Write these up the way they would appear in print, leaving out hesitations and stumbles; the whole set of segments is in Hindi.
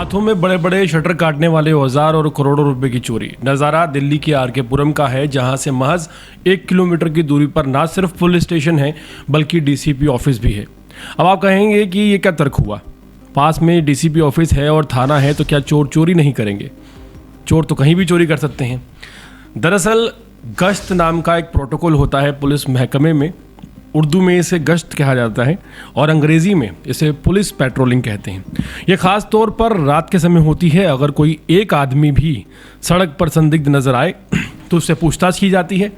हाथों में बड़े बड़े शटर काटने वाले औजार और करोड़ों रुपए की चोरी। नज़ारा दिल्ली के आर के पुरम का है, जहां से महज 1 किलोमीटर की दूरी पर ना सिर्फ पुलिस स्टेशन है बल्कि डीसीपी ऑफिस भी है। अब आप कहेंगे कि ये क्या तर्क हुआ, पास में डीसीपी ऑफिस है और थाना है तो क्या चोर चोरी नहीं करेंगे? चोर तो कहीं भी चोरी कर सकते हैं। दरअसल गश्त नाम का एक प्रोटोकॉल होता है पुलिस महकमे में। उर्दू में इसे गश्त कहा जाता है और अंग्रेज़ी में इसे पुलिस पेट्रोलिंग कहते हैं। यह ख़ास तौर पर रात के समय होती है। अगर कोई एक आदमी भी सड़क पर संदिग्ध नज़र आए तो उससे पूछताछ की जाती है,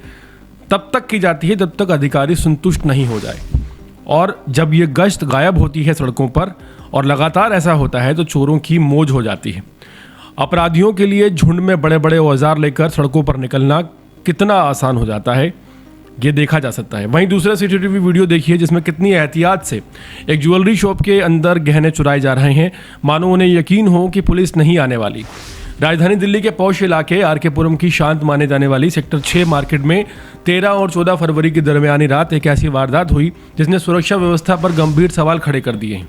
तब तक की जाती है जब तक अधिकारी संतुष्ट नहीं हो जाए। और जब ये गश्त गायब होती है सड़कों पर और लगातार ऐसा होता है तो चोरों की मौज हो जाती है। अपराधियों के लिए झुंड में बड़े बड़े औजार लेकर सड़कों पर निकलना कितना आसान हो जाता है ये देखा जा सकता है। वहीं दूसरा सीसीटीवी वीडियो देखिए जिसमें कितनी एहतियात से एक ज्वेलरी शॉप के अंदर गहने चुराए जा रहे हैं, मानो उन्हें यकीन हो कि पुलिस नहीं आने वाली। राजधानी दिल्ली के पौष इलाके आर के पुरम की शांत माने जाने वाली सेक्टर 6 मार्केट में 13 और 14 फरवरी की दरमियानी रात एक ऐसी वारदात हुई जिसने सुरक्षा व्यवस्था पर गंभीर सवाल खड़े कर दिए हैं।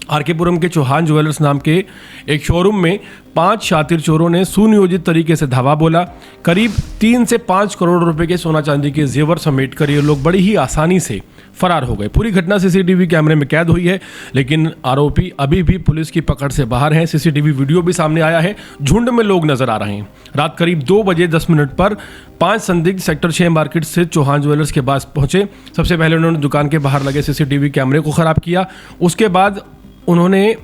आर के पुरम के चौहान ज्वेलर्स नाम के एक शोरूम में 5 शातिर चोरों ने सुनियोजित तरीके से धावा बोला। करीब 3 से 5 करोड़ रुपए के सोना चांदी के जेवर समेट कर ये लोग बड़ी ही आसानी से फरार हो गए। पूरी घटना सीसीटीवी कैमरे में कैद हुई है, लेकिन आरोपी अभी भी पुलिस की पकड़ से बाहर हैं। सीसीटीवी वीडियो भी सामने आया है, झुंड में लोग नजर आ रहे हैं। रात करीब 2 बजे 10 मिनट पर 5 संदिग्ध सेक्टर 6 मार्केट से चौहान ज्वेलर्स के पास पहुंचे। सबसे पहले उन्होंने दुकान के बाहर लगे सीसीटीवी कैमरे को खराब किया। उसके बाद उन्होंने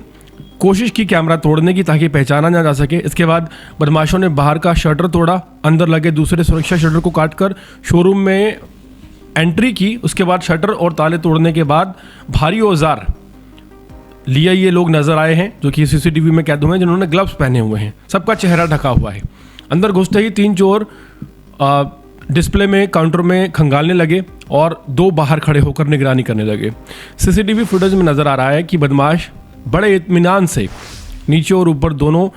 कोशिश की कैमरा तोड़ने की ताकि पहचाना ना जा सके। इसके बाद बदमाशों ने बाहर का शटर तोड़ा, अंदर लगे दूसरे सुरक्षा शटर को काटकर शोरूम में एंट्री की। उसके बाद शटर और ताले तोड़ने के बाद भारी औजार लिए ये लोग नजर आए हैं जो कि सीसीटीवी में कैद हुए हैं, जिन्होंने ग्लव्स पहने हुए हैं, सबका चेहरा ढका हुआ है। अंदर घुसते ही 3 चोर डिस्प्ले में काउंटर में खंगालने लगे और 2 बाहर खड़े होकर निगरानी करने लगे। सीसीटीवी फुटेज में नजर आ रहा है कि बदमाश बड़े इत्मीनान से नीचे और ऊपर दोनों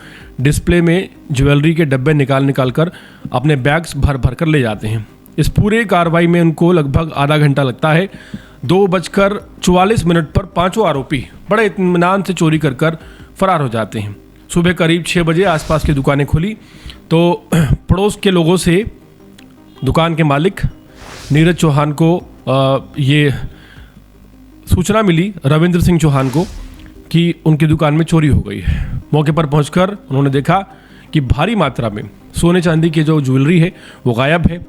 डिस्प्ले में ज्वेलरी के डब्बे निकाल कर अपने बैग्स भर भर कर ले जाते हैं। इस पूरे कार्रवाई में उनको लगभग आधा घंटा लगता है। 2:44 पर पांचों आरोपी बड़े इत्मीनान से चोरी कर फरार हो जाते हैं। सुबह करीब 6 बजे आसपास की दुकानें खुली तो पड़ोस के लोगों से दुकान के मालिक नीरज चौहान को ये सूचना मिली, रविंद्र सिंह चौहान को, कि उनकी दुकान में चोरी हो गई है। मौके पर पहुंचकर उन्होंने देखा कि भारी मात्रा में सोने चांदी की जो ज्वेलरी है वो गायब है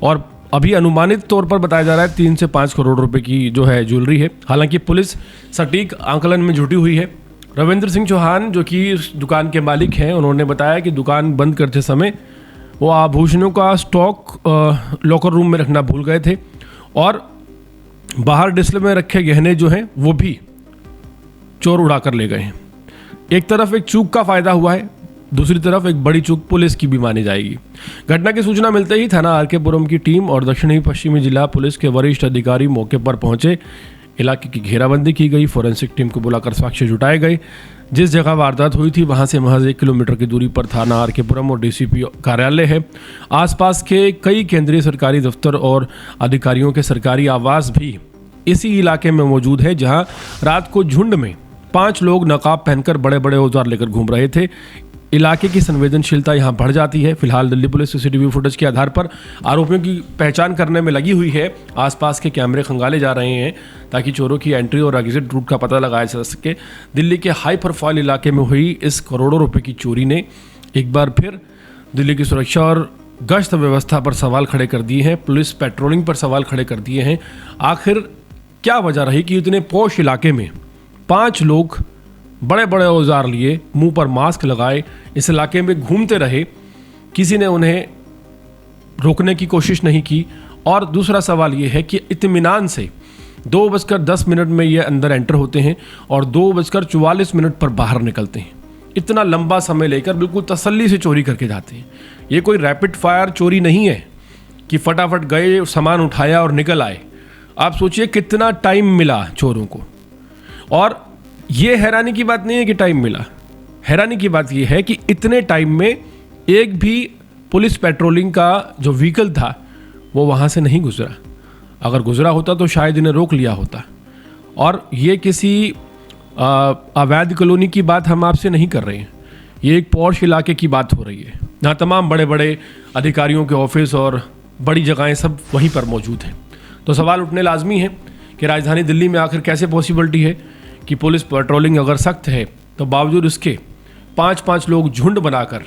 और अभी अनुमानित तौर पर बताया जा रहा है 3 से 5 करोड़ रुपए की जो है ज्वेलरी है। हालांकि पुलिस सटीक आंकलन में जुटी हुई है। रविंद्र सिंह चौहान जो कि दुकान के मालिक हैं, उन्होंने बताया कि दुकान बंद करते समय वो आभूषणों का स्टॉक लॉकर रूम में रखना भूल गए थे और बाहर डिस्प्ले में रखे गहने जो हैं वो भी चोर उड़ा कर ले गए हैं। एक तरफ एक चूक का फायदा हुआ है, दूसरी तरफ एक बड़ी चूक पुलिस की भी मानी जाएगी। घटना की सूचना मिलते ही थाना आर के पुरम की टीम और दक्षिणी पश्चिमी जिला पुलिस के वरिष्ठ अधिकारी मौके पर पहुंचे। इलाके की घेराबंदी की गई, फोरेंसिक टीम को बुलाकर साक्ष्य जुटाए गए। जिस जगह वारदात हुई थी वहां से महज 1 किलोमीटर की दूरी पर थाना आर के पुरम और डीसीपी कार्यालय है। आसपास के कई केंद्रीय सरकारी दफ्तर और अधिकारियों के सरकारी आवास भी इसी इलाके में मौजूद है, जहां रात को झुंड में 5 लोग नकाब पहनकर बड़े बड़े औजार लेकर घूम रहे थे। इलाके की संवेदनशीलता यहां बढ़ जाती है। फिलहाल दिल्ली पुलिस सीसीटीवी फुटेज के आधार पर आरोपियों की पहचान करने में लगी हुई है। आसपास के कैमरे खंगाले जा रहे हैं ताकि चोरों की एंट्री और एग्जिट रूट का पता लगाया जा सके। दिल्ली के हाई प्रोफाइल इलाके में हुई इस करोड़ों रुपए की चोरी ने एक बार फिर दिल्ली की सुरक्षा और गश्त व्यवस्था पर सवाल खड़े कर दिए हैं, पुलिस पेट्रोलिंग पर सवाल खड़े कर दिए हैं। आखिर क्या वजह रही कि इतने पौष इलाके में 5 लोग बड़े बड़े औजार लिए, मुंह पर मास्क लगाए, इस इलाके में घूमते रहे? किसी ने उन्हें रोकने की कोशिश नहीं की। और दूसरा सवाल ये है कि इत्मीनान से 2:10 में ये अंदर एंटर होते हैं और 2:44 पर बाहर निकलते हैं। इतना लंबा समय लेकर बिल्कुल तसल्ली से चोरी करके जाते हैं। ये कोई रैपिड फायर चोरी नहीं है कि फटाफट गए, सामान उठाया और निकल आए। आप सोचिए कितना टाइम मिला चोरों को। और ये हैरानी की बात नहीं है कि टाइम मिला, हैरानी की बात ये है कि इतने टाइम में एक भी पुलिस पेट्रोलिंग का जो व्हीकल था वो वहाँ से नहीं गुजरा। अगर गुजरा होता तो शायद इन्हें रोक लिया होता। और ये किसी अवैध कॉलोनी की बात हम आपसे नहीं कर रहे हैं, ये एक पॉश इलाके की बात हो रही है जहाँ तमाम बड़े बड़े अधिकारियों के ऑफिस और बड़ी जगहें सब वहीं पर मौजूद हैं। तो सवाल उठने लाजमी है कि राजधानी दिल्ली में आखिर कैसे पॉसिबिलिटी है कि पुलिस पेट्रोलिंग अगर सख्त है तो बावजूद इसके 5-5 लोग झुंड बनाकर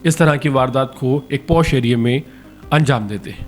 इस तरह की वारदात को एक पॉश एरिया में अंजाम देते हैं।